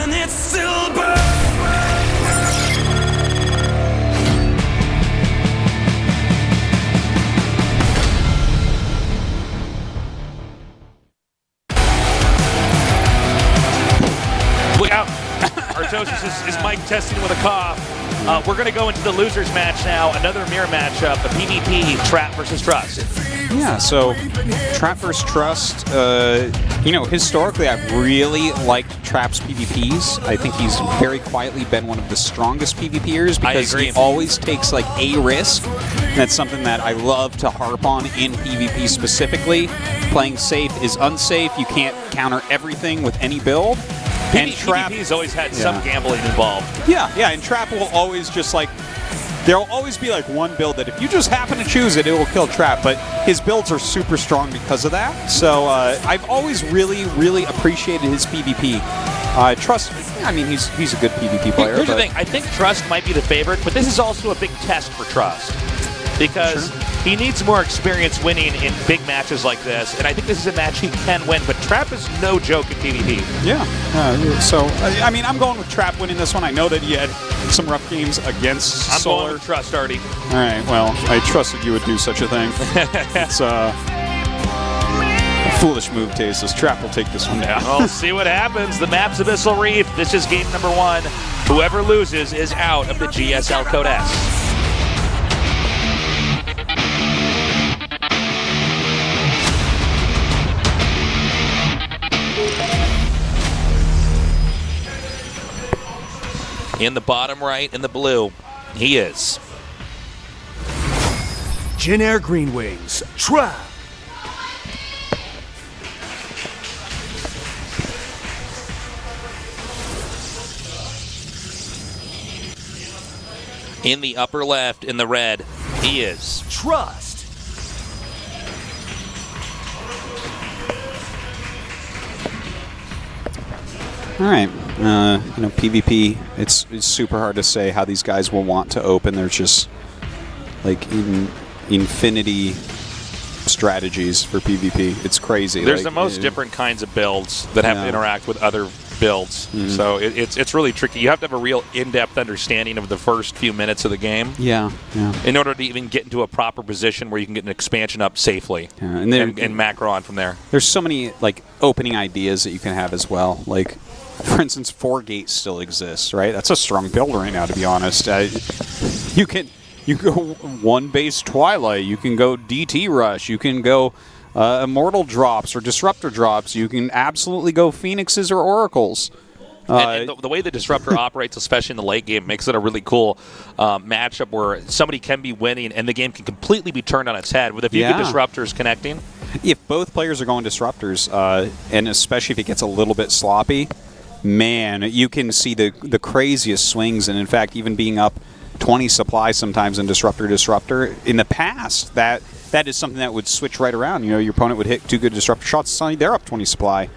and it still burns. Look out. Artosis is Mike testing with a cough. We're going to go into the losers match now. Another mirror matchup, the PvP, Trap versus Trust. Yeah, so Trap vs. Trust, historically I've really liked Trap's PvPs. I think he's very quietly been one of the strongest PvPers because he always takes like a risk. And that's something that I love to harp on in PvP specifically. Playing safe is unsafe. You can't counter everything with any build. And PvP's always had some gambling involved. Yeah, and Trap will always just like, there'll always be like one build that if you just happen to choose it, it will kill Trap. But his builds are super strong because of that. So I've always really, really appreciated his PvP. Trust, I mean, he's a good PvP player. Here's the thing, I think Trust might be the favorite, but this is also a big test for Trust. Because he needs more experience winning in big matches like this, and I think this is a match he can win, but Trap is no joke in PvP. Yeah, I mean, I'm going with Trap winning this one. I know that he had some rough games against Solar. I'm going with Trust, Artie. All right, well, I trusted you would do such a thing. It's a foolish move, Tasis. Trap will take this one down. We'll see what happens. The map's Abyssal Reef. This is game number 1. Whoever loses is out of the GSL Code S. In the bottom right, in the blue, he is. Jin Air Green Wings, Trap. In the upper left, in the red, he is. Trust. All right. PvP, it's super hard to say how these guys will want to open. There's just like infinity strategies for PvP. It's crazy. There's the most different kinds of builds that have to interact with other builds. So it's really tricky. You have to have a real in-depth understanding of the first few minutes of the game. Yeah. In order to even get into a proper position where you can get an expansion up safely and macro on from there. There's so many like opening ideas that you can have as well. Like, for instance, 4-gate still exists, right? That's a strong build right now, to be honest. You can go 1-base Twilight. You can go DT Rush. You can go Immortal drops or Disruptor drops. You can absolutely go Phoenixes or Oracles. And the way the Disruptor operates, especially in the late game, makes it a really cool matchup where somebody can be winning and the game can completely be turned on its head with a few good Disruptors connecting. If both players are going Disruptors, and especially if it gets a little bit sloppy, man, you can see the craziest swings. And in fact, even being up 20 supply sometimes in Disruptor. In the past, that is something that would switch right around. Your opponent would hit 2 good Disruptor shots, suddenly they're up 20 supply.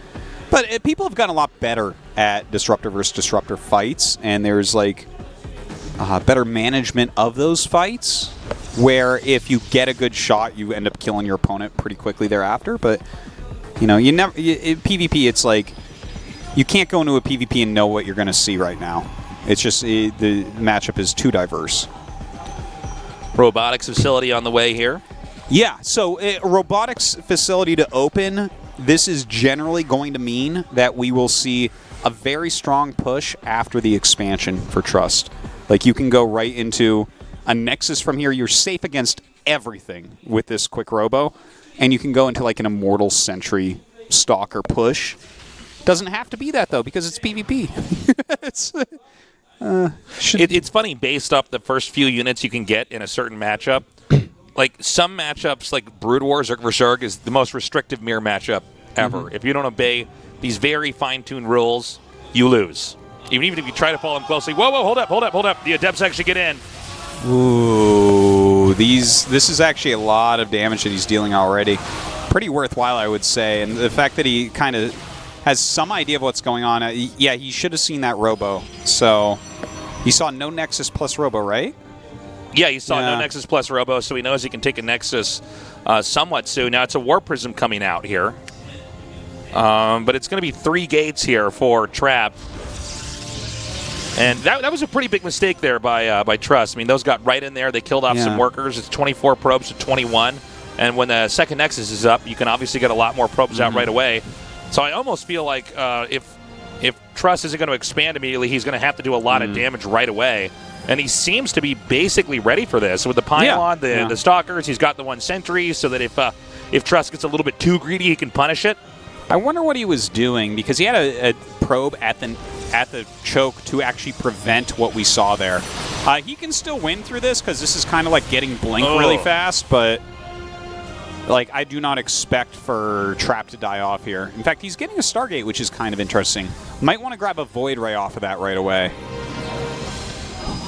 But people have gotten a lot better at Disruptor versus Disruptor fights, and there's like better management of those fights, where if you get a good shot, you end up killing your opponent pretty quickly thereafter. But you never PvP. It's like you can't go into a PvP and know what you're going to see right now. It's just the matchup is too diverse. Robotics facility on the way here. Yeah, so robotics facility to open, this is generally going to mean that we will see a very strong push after the expansion for Trust. Like, you can go right into a Nexus from here. You're safe against everything with this quick robo, and you can go into like an Immortal Sentry Stalker push. Doesn't have to be that, though, because it's PvP. It's funny, based off the first few units you can get in a certain matchup. Like, some matchups, like Brood War, Zerg vs. Zerg, is the most restrictive mirror matchup ever. If you don't obey these very fine-tuned rules, you lose. Even if you try to follow them closely. Whoa, hold up. The Adepts actually get in. Ooh, this is actually a lot of damage that he's dealing already. Pretty worthwhile, I would say. And the fact that he kind of has some idea of what's going on, he should have seen that robo. So he saw no Nexus plus robo, right? Yeah, he saw no Nexus plus robo, so he knows he can take a Nexus somewhat soon. Now, it's a War Prism coming out here. But it's going to be 3 gates here for Trap. And that was a pretty big mistake there by Trust. I mean, those got right in there. They killed off some workers. It's 24 probes to 21. And when the second Nexus is up, you can obviously get a lot more probes out right away. So I almost feel like if Trust isn't going to expand immediately, he's going to have to do a lot of damage right away. And he seems to be basically ready for this. With the Pylon, the Stalkers, he's got the 1 sentry so that if Trust gets a little bit too greedy, he can punish it. I wonder what he was doing, because he had a probe at the choke to actually prevent what we saw there. He can still win through this, because this is kind of like getting Blink really fast, but like I do not expect for Trap to die off here. In fact, he's getting a Stargate, which is kind of interesting. Might want to grab a Void Ray off of that right away.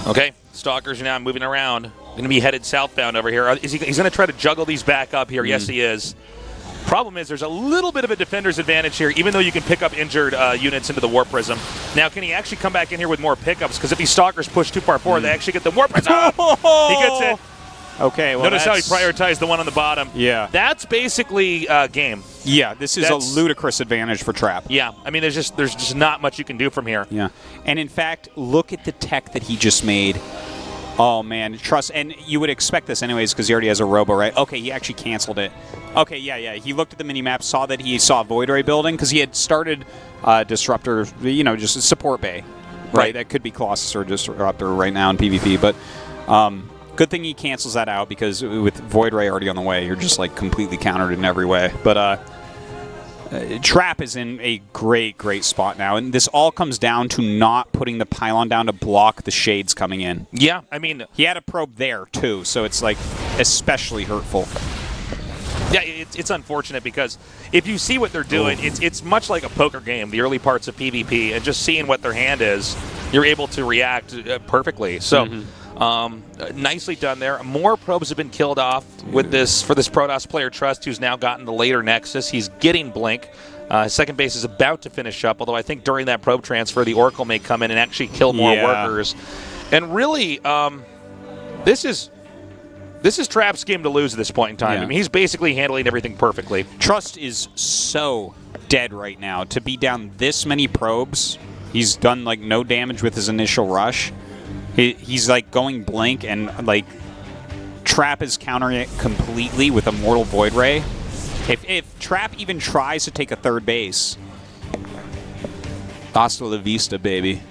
Okay, Stalkers are now moving around. Going to be headed southbound over here. He's going to try to juggle these back up here. Yes, he is. Problem is, there's a little bit of a defender's advantage here, even though you can pick up injured units into the Warp Prism. Now, can he actually come back in here with more pickups? Because if these Stalkers push too far forward, they actually get the Warp Prism. He gets it. Okay, well, notice how he prioritized the one on the bottom. Yeah. That's basically game. Yeah, this is a ludicrous advantage for Trap. Yeah, I mean, there's just not much you can do from here. Yeah, and in fact, look at the tech that he just made. Oh, man, Trust, and you would expect this anyways because he already has a Robo, right? Okay, he actually canceled it. Okay, yeah, he looked at the minimap, saw that he saw Void Ray building because he had started Disruptor, just a support bay, right? That could be Colossus or Disruptor right now in PvP, but good thing he cancels that out because with Void Ray already on the way, you're just like completely countered in every way. But Trap is in a great spot now, and this all comes down to not putting the Pylon down to block the Shades coming in. Yeah, I mean, he had a probe there too, so it's like especially hurtful. Yeah, it's unfortunate because if you see what they're doing, it's much like a poker game, the early parts of PvP, and just seeing what their hand is, you're able to react perfectly. So, nicely done there. More probes have been killed off with this for this Protoss player Trust, who's now gotten the later Nexus. He's getting Blink. His second base is about to finish up, although I think during that probe transfer, the Oracle may come in and actually kill more workers. And really, this is Trap's game to lose at this point in time. I mean, he's basically handling everything perfectly. Trust is so dead right now. To be down this many probes, he's done like no damage with his initial rush. He's like going Blink, and like Trap is countering it completely with a Mortal Void Ray. If Trap even tries to take a third base, hasta la vista, baby.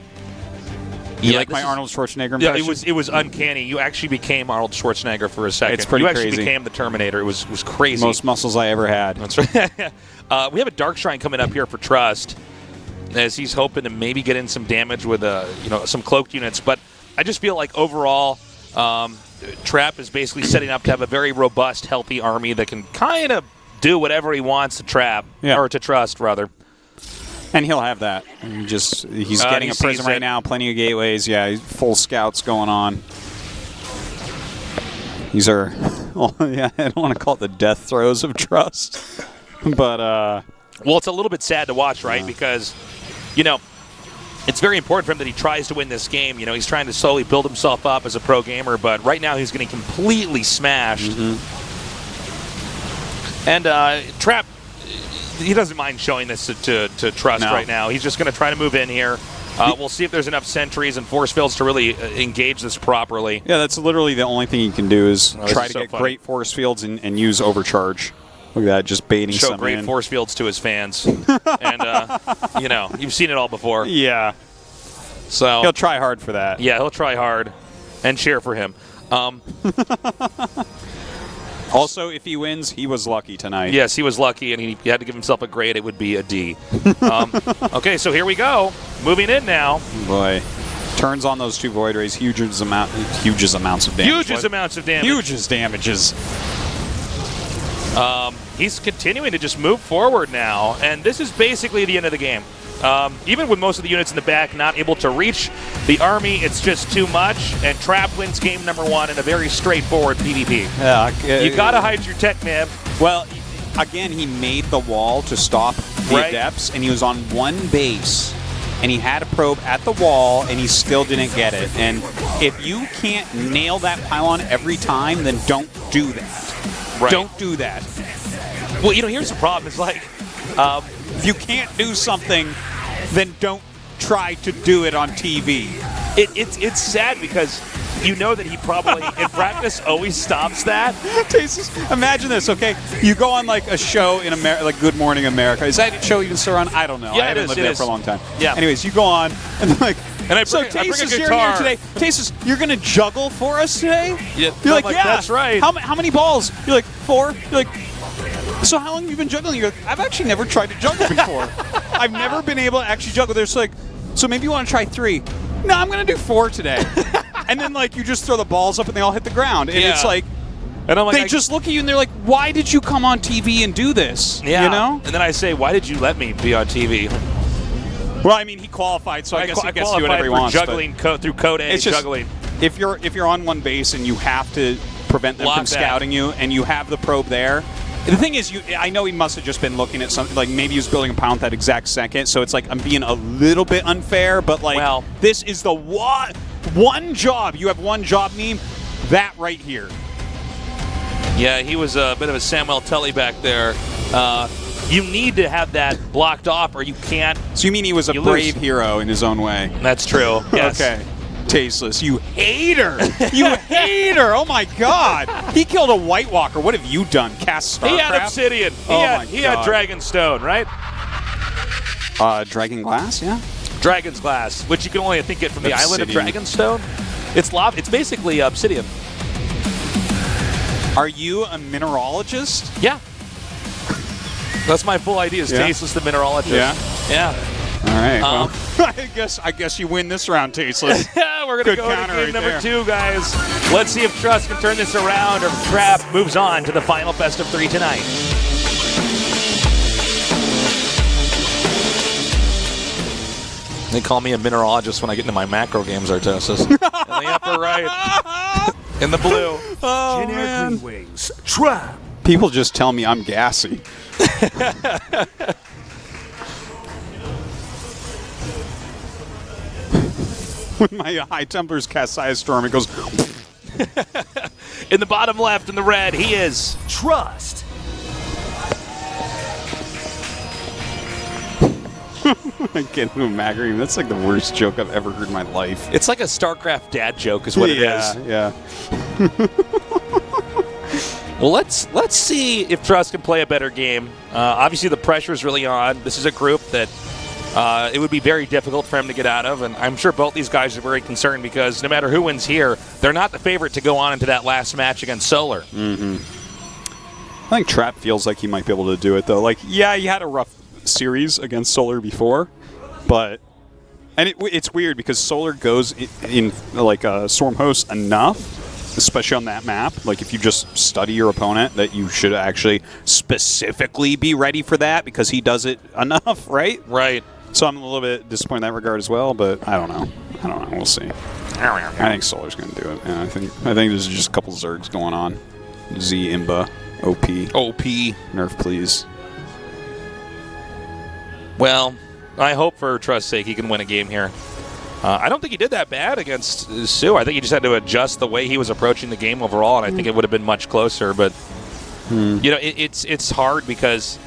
You like my Arnold Schwarzenegger impression? Yeah, it was uncanny. You actually became Arnold Schwarzenegger for a second. It's pretty crazy. You crazy. actually became the Terminator. It was crazy. Most muscles I ever had. That's right. We have a Dark Shrine coming up here for Trust, as he's hoping to maybe get in some damage with some cloaked units. But I just feel like overall, Trap is basically setting up to have a very robust, healthy army that can kind of do whatever he wants to Trap, or to Trust, rather. And he'll have that. He's getting a prism right now, plenty of gateways. Yeah, full scouts going on. These are, I don't want to call it the death throes of Trust, but well, it's a little bit sad to watch, right? Because, it's very important for him that he tries to win this game. He's trying to slowly build himself up as a pro gamer, but right now he's getting completely smashed. And Trap, he doesn't mind showing this to Trust right now. He's just going to try to move in here. We'll see if there's enough sentries and force fields to really engage this properly. Yeah, that's literally the only thing you can do is try to get great force fields and use overcharge. Look at that, just baiting Show some great in. force fields to his fans. And, you've seen it all before. Yeah. So he'll try hard for that. Yeah, he'll try hard and cheer for him. Also, if he wins, he was lucky tonight. Yes, he was lucky, and he had to give himself a grade. It would be a D. Okay, so here we go. Moving in now. Boy. Turns on those two Void Rays. Huge amounts of damage. Huge amounts of damage. Huge damages. He's continuing to just move forward now, and this is basically the end of the game. Even with most of the units in the back not able to reach the army, it's just too much, and Trap wins game number 1 in a very straightforward PvP. Yeah, you gotta hide your tech, man. Well, again, he made the wall to stop the Adepts, and he was on one base, and he had a probe at the wall, and he still didn't get it. And if you can't nail that pylon every time, then don't do that. Don't do that. Well, here's the problem. It's like, if you can't do something, then don't try to do it on TV. It's sad because you know that he probably in practice always stops that. Imagine this, okay? You go on like a show in America, like Good Morning America. Is that show even still on? I don't know. Yeah, I haven't lived there for a long time. Yeah. Anyways, you go on and they're like, and I so bring a Tasis, you're guitar. here today. Tasis, you're gonna juggle for us today? Yeah, You're I'm like, yeah. That's right. How many balls? You're like 4. You're like, so how long have you been juggling? You're like, I've actually never tried to juggle before. I've never been able to actually juggle. There's like, so maybe you want to try 3. No, I'm gonna do 4 today. And then like you just throw the balls up and they all hit the ground, and it's like. And I'm like, they just look at you and they're like, why did you come on TV and do this? Yeah. You know? And then I say, why did you let me be on TV? Well, I mean, he qualified, so I guess he gets to do whatever he wants. Juggling through code A, it's just, juggling. If you're on one base and you have to prevent them Block from scouting you, and you have the probe there. The thing is, I know he must have just been looking at something, like maybe he was building a pound that exact second, so it's like I'm being a little bit unfair, but like, this is the one job. You have one job, meme, that right here. Yeah, he was a bit of a Samuel Tully back there. You need to have that blocked off or you can't. So you mean he was a brave hero in his own way? That's true. Yes. Okay. Tasteless. You hater. You hater. Oh, my God. He killed a White Walker. What have you done? Cast StarCraft? He had Obsidian. He had Dragonstone, right? Dragon Glass, yeah. Dragon's Glass, which you can only, I think, get from the island of Dragonstone. It's lava. It's basically Obsidian. Are you a mineralogist? Yeah. That's my full idea. Is Tasteless the mineralogist? Yeah. Yeah. All right. Well, I guess you win this round, Tasteless. Yeah, we're gonna go to game number 2, guys. Let's see if Trust can turn this around or if Trap moves on to the final best of 3 tonight. They call me a mineralogist when I get into my macro games, Artosis. In the upper right. In the blue. Oh, Jin Air man. Green Wings. Trap. People just tell me I'm gassy. When my high temperatures cast Size Storm, it goes. In the bottom left, in the red, he is Trust. I can't do a Magrium. That's like the worst joke I've ever heard in my life. It's like a StarCraft dad joke, is what it is. Yeah. Well, let's see if Trust can play a better game. Obviously, the pressure is really on. This is a group that it would be very difficult for him to get out of, and I'm sure both these guys are very concerned because no matter who wins here, they're not the favorite to go on into that last match against Solar. Mm-hmm. I think Trap feels like he might be able to do it, though. Like, yeah, he had a rough series against Solar before, but it's weird because Solar goes in like Storm Host enough, especially on that map. Like if you just study your opponent, that you should actually specifically be ready for that because he does it enough, right? Right. So I'm a little bit disappointed in that regard as well, but I don't know. We'll see. I think Solar's going to do it. Yeah, I think there's just a couple Zergs going on. Z, Imba, OP. Nerf, please. Well, I hope for Trust's sake he can win a game here. I don't think he did that bad against Sue. I think he just had to adjust the way he was approaching the game overall, and I think it would have been much closer. But you know, it's hard because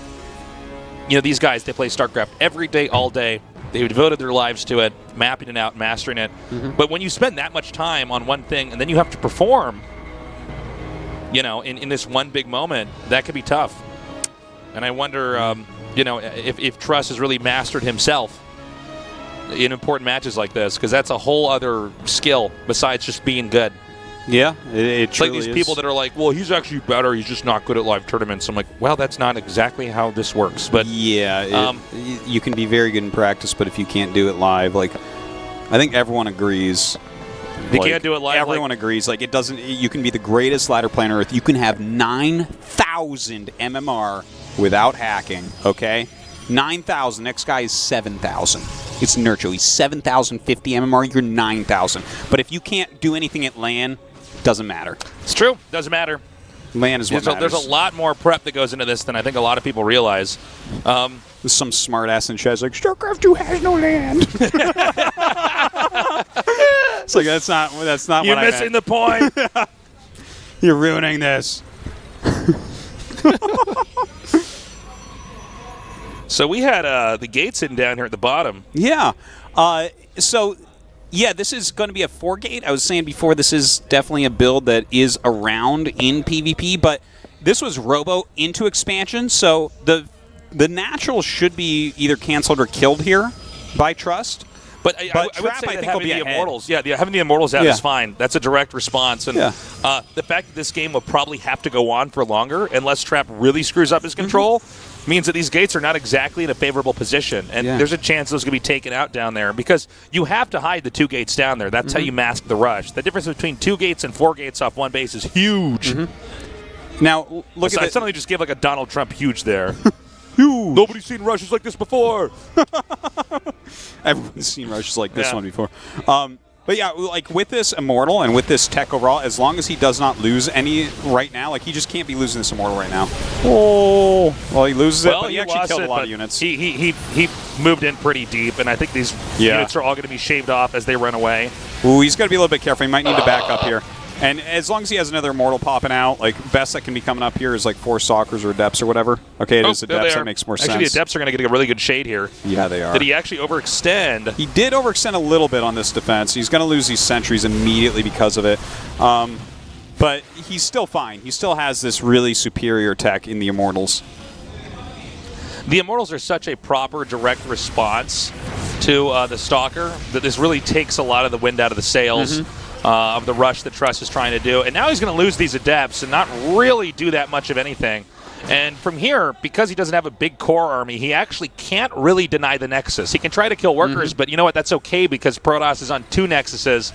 these guys, they play StarCraft every day, all day. They devoted their lives to it, mapping it out, mastering it. Mm-hmm. But when you spend that much time on one thing and then you have to perform, in this one big moment, that could be tough. And I wonder, if Trust has really mastered himself in important matches like this, because that's a whole other skill besides just being good. Yeah, it truly like these is. people that are like, well, he's actually better, he's just not good at live tournaments. I'm like, well, that's not exactly how this works. But yeah, you can be very good in practice, but if you can't do it live, like I think everyone agrees. They can't do it live. Everyone agrees. Like it doesn't. You can be the greatest ladder player on earth. You can have 9,000 MMR without hacking. Okay, 9,000. Next guy is 7,000. It's Nurcho. He's 7,050 MMR. You're 9,000. But if you can't do anything at LAN, doesn't matter. It's true. Doesn't matter. LAN is what matters. There's a lot more prep that goes into this than I think a lot of people realize. There's some smart ass in chat's like, StarCraft 2 has no land. It's like that's not You're what I meant. You're missing the point. You're ruining this. So we had the gate sitting down here at the bottom. Yeah. Yeah, this is going to be a 4-gate. I was saying before, this is definitely a build that is around in PvP, but this was Robo into expansion, so the natural should be either canceled or killed here by Trust. But I would say that having the Immortals, having the Immortals out is fine. That's a direct response. And the fact that this game will probably have to go on for longer unless Trap really screws up his control means that these gates are not exactly in a favorable position. And there's a chance those are going to be taken out down there because you have to hide the 2 gates down there. That's how you mask the rush. The difference between 2 gates and 4 gates off one base is huge. Now, look at I suddenly just gave like a Donald Trump huge there. Huge. Nobody's seen rushes like this before. Everyone's seen rushes like this one before. But yeah, like with this Immortal and with this tech overall, as long as he does not lose any right now, like he just can't be losing this Immortal right now. Oh, well, he loses it, but he actually killed a lot of units. He moved in pretty deep, and I think these units are all going to be shaved off as they run away. Ooh, he's got to be a little bit careful. He might need to back up here. And as long as he has another Immortal popping out, like best that can be coming up here is like 4 Stalkers or Adepts or whatever. Okay, it is Adepts. That makes more sense. Actually, the Adepts are going to get a really good shade here. Yeah, they are. Did he actually overextend? He did overextend a little bit on this defense. He's going to lose these sentries immediately because of it. But he's still fine. He still has this really superior tech in the Immortals. The Immortals are such a proper direct response to the Stalker that this really takes a lot of the wind out of the sails. Of the rush that Trust is trying to do. And now he's going to lose these Adepts and not really do that much of anything. And from here, because he doesn't have a big core army, he actually can't really deny the Nexus. He can try to kill workers, but you know what? That's okay because Protoss is on 2 Nexuses,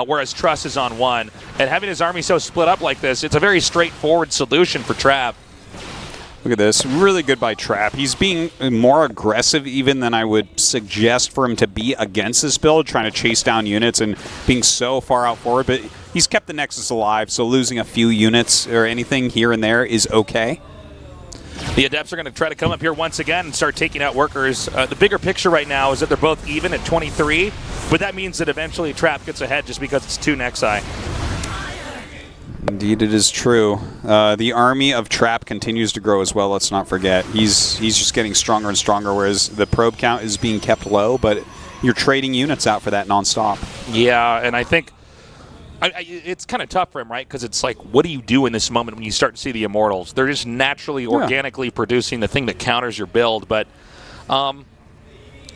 whereas Trust is on 1. And having his army so split up like this, it's a very straightforward solution for Trap. Look at this. Really good by Trap. He's being more aggressive even than I would suggest for him to be against this build, trying to chase down units and being so far out forward. But he's kept the Nexus alive, so losing a few units or anything here and there is okay. The Adepts are going to try to come up here once again and start taking out workers. The bigger picture right now is that they're both even at 23, but that means that eventually Trap gets ahead just because it's 2 Nexi. Indeed, it is true. The army of Trap continues to grow as well, let's not forget. He's just getting stronger and stronger, whereas the probe count is being kept low, but you're trading units out for that nonstop. Yeah, and I think it's kind of tough for him, right? Because it's like, what do you do in this moment when you start to see the Immortals? They're just naturally, organically producing the thing that counters your build, but I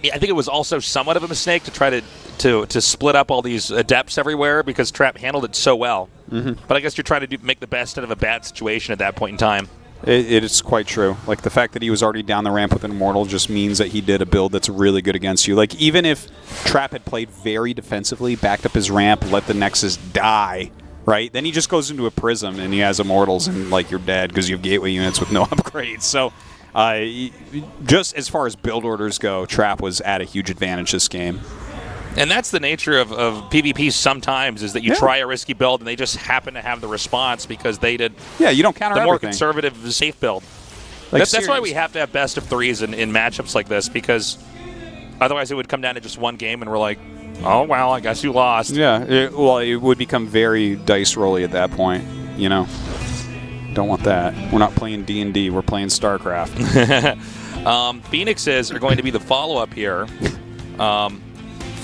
think it was also somewhat of a mistake to try to split up all these Adepts everywhere because Trap handled it so well. But I guess you're trying to make the best out of a bad situation at that point in time. It is quite true. Like, the fact that he was already down the ramp with an Immortal just means that he did a build that's really good against you. Like, even if Trap had played very defensively, backed up his ramp, let the Nexus die, right? Then he just goes into a Prism and he has Immortals and, like, you're dead because you have Gateway units with no upgrades. So, just as far as build orders go, Trap was at a huge advantage this game. And that's the nature of PvP sometimes, is that you try a risky build and they just happen to have the response because they did you don't counter the more everything. conservative, safe build. Like, that's why we have to have best of 3s in matchups like this, because otherwise it would come down to just one game and we're like, oh, well, I guess you lost. Yeah, it would become very dice rolly at that point, you know. Don't want that. We're not playing D&D, we're playing StarCraft. Phoenixes are going to be the follow-up here.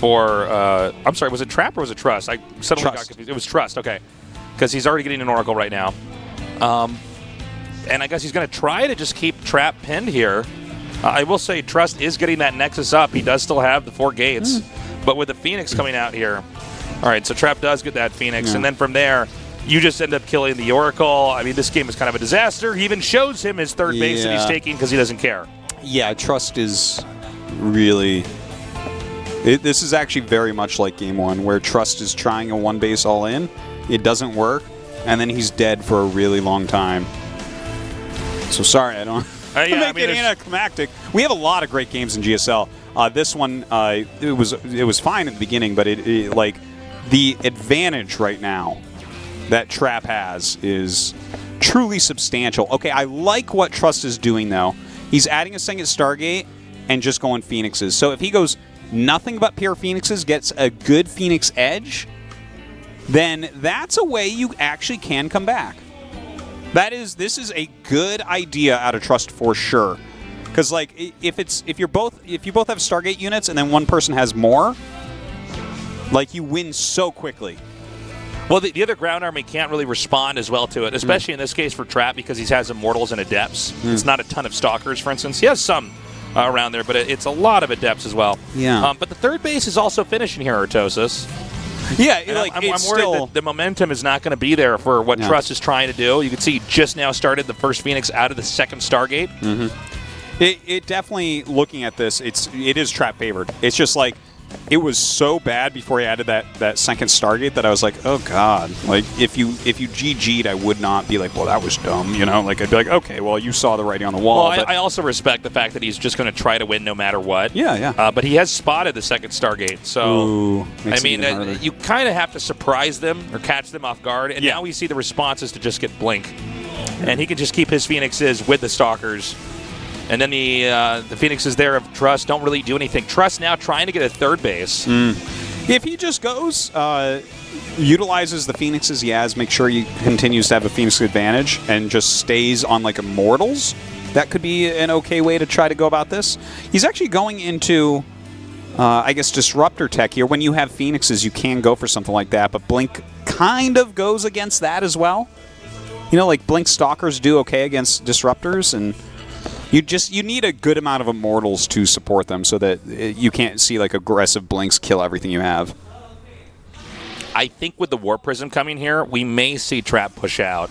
I'm sorry, was it Trap or was it Trust? I suddenly got confused. It was Trust, okay. Because he's already getting an Oracle right now. And I guess he's going to try to just keep Trap pinned here. I will say Trust is getting that Nexus up. He does still have the 4 gates. But with the Phoenix coming out here, all right, so Trap does get that Phoenix. And then from there, you just end up killing the Oracle. I mean, this game is kind of a disaster. He even shows him his 3rd base that he's taking because he doesn't care. Yeah, Trust is really... this is actually very much like Game 1, where Trust is trying a 1 base all in, it doesn't work, and then he's dead for a really long time. So sorry, I don't make it anticlimactic. We have a lot of great games in GSL. This one, it was fine at the beginning, but it like the advantage right now that Trap has is truly substantial. Okay, I like what Trust is doing though. He's adding a second Stargate and just going Phoenixes. So if he goes nothing but pure Phoenixes, gets a good Phoenix edge, then that's a way you actually can come back. This is a good idea out of Trust for sure. Because like if you both have Stargate units and then one person has more, like you win so quickly. Well, the other ground army can't really respond as well to it, especially in this case for Trap because he has Immortals and Adepts. It's not a ton of Stalkers, for instance. He has some around there, but it's a lot of Adepts as well. Yeah. But the third base is also finishing here, Artosis. Yeah, I'm worried that the momentum is not going to be there for what Trust is trying to do. You can see he just now started the first Phoenix out of the second Stargate. It definitely, looking at this, it is Trap favored. It's just like, it was so bad before he added that second Stargate that I was like, oh god. Like if you GG'd, I would not be like, well, that was dumb, you know? Like I'd be like, okay, well, you saw the writing on the wall. Well, I also respect the fact that he's just going to try to win no matter what. Yeah. But he has spotted the second Stargate, so I mean, you kind of have to surprise them or catch them off guard. And now we see the response is to just get Blink, and he can just keep his Phoenixes with the Stalkers. And then the Phoenixes there of Trust don't really do anything. Trust now trying to get a third base. If he just goes, utilizes the Phoenixes he has, make sure he continues to have a Phoenix advantage, and just stays on like Immortals, that could be an okay way to try to go about this. He's actually going into, I guess, Disruptor tech here. When you have Phoenixes, you can go for something like that, but Blink kind of goes against that as well. You know, like Blink Stalkers do okay against Disruptors, and you need a good amount of Immortals to support them so that you can't see like aggressive Blinks kill everything you have. I think with the War Prism coming here, we may see Trap push out.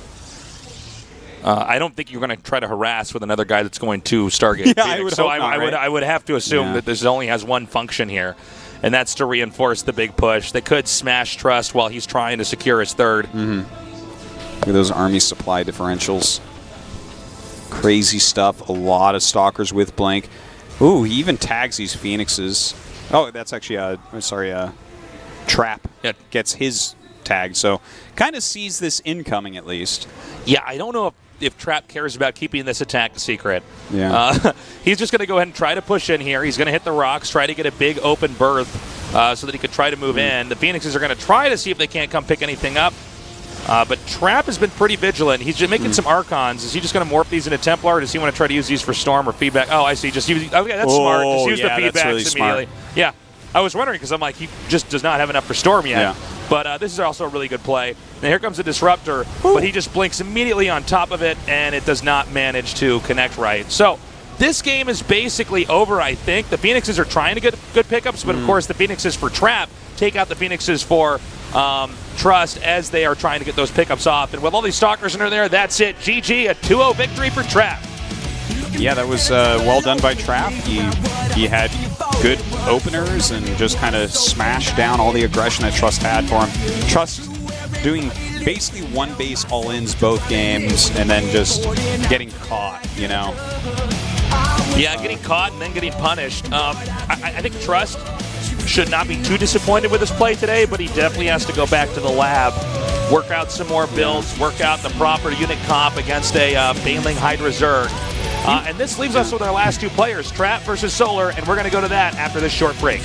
I don't think you're going to try to harass with another guy that's going to Stargate. Yeah, I would hope not, right? I would have to assume that this only has one function here, and that's to reinforce the big push. They could smash Trust while he's trying to secure his third. Look at those army supply differentials. Crazy stuff. A lot of Stalkers with Blink. Ooh, he even tags these Phoenixes. Oh, that's actually Trap. Yeah. Gets his tag, so kind of sees this incoming at least. Yeah, I don't know if Trap cares about keeping this attack a secret. Yeah. He's just going to go ahead and try to push in here. He's going to hit the rocks, try to get a big open berth so that he could try to move in. The Phoenixes are going to try to see if they can't come pick anything up. But Trap has been pretty vigilant. He's just making some Archons. Is he just going to morph these into Templar, or does he want to try to use these for Storm or feedback? Oh, I see. Just use. Okay, that's smart. Just use the feedbacks really immediately. Smart. Yeah, I was wondering because I'm like, he just does not have enough for Storm yet. Yeah. But this is also a really good play. Now here comes the Disruptor, but he just blinks immediately on top of it, and it does not manage to connect right. So this game is basically over, I think. The Phoenixes are trying to get good pickups, but of course the Phoenixes for Trap take out the Phoenixes for Trust as they are trying to get those pickups off. And with all these Stalkers under there, that's it. GG, a 2-0 victory for Trap. Yeah, that was well done by Trap. He had good openers and just kind of smashed down all the aggression that Trust had for him. Trust doing basically one base all-ins both games and then just getting caught, you know? Yeah, getting caught and then getting punished. I think Trust should not be too disappointed with his play today, but he definitely has to go back to the lab, work out some more builds, work out the proper unit comp against a Baneling Hydra Zerg. And this leaves us with our last two players, Trap versus Solar, and we're going to go to that after this short break.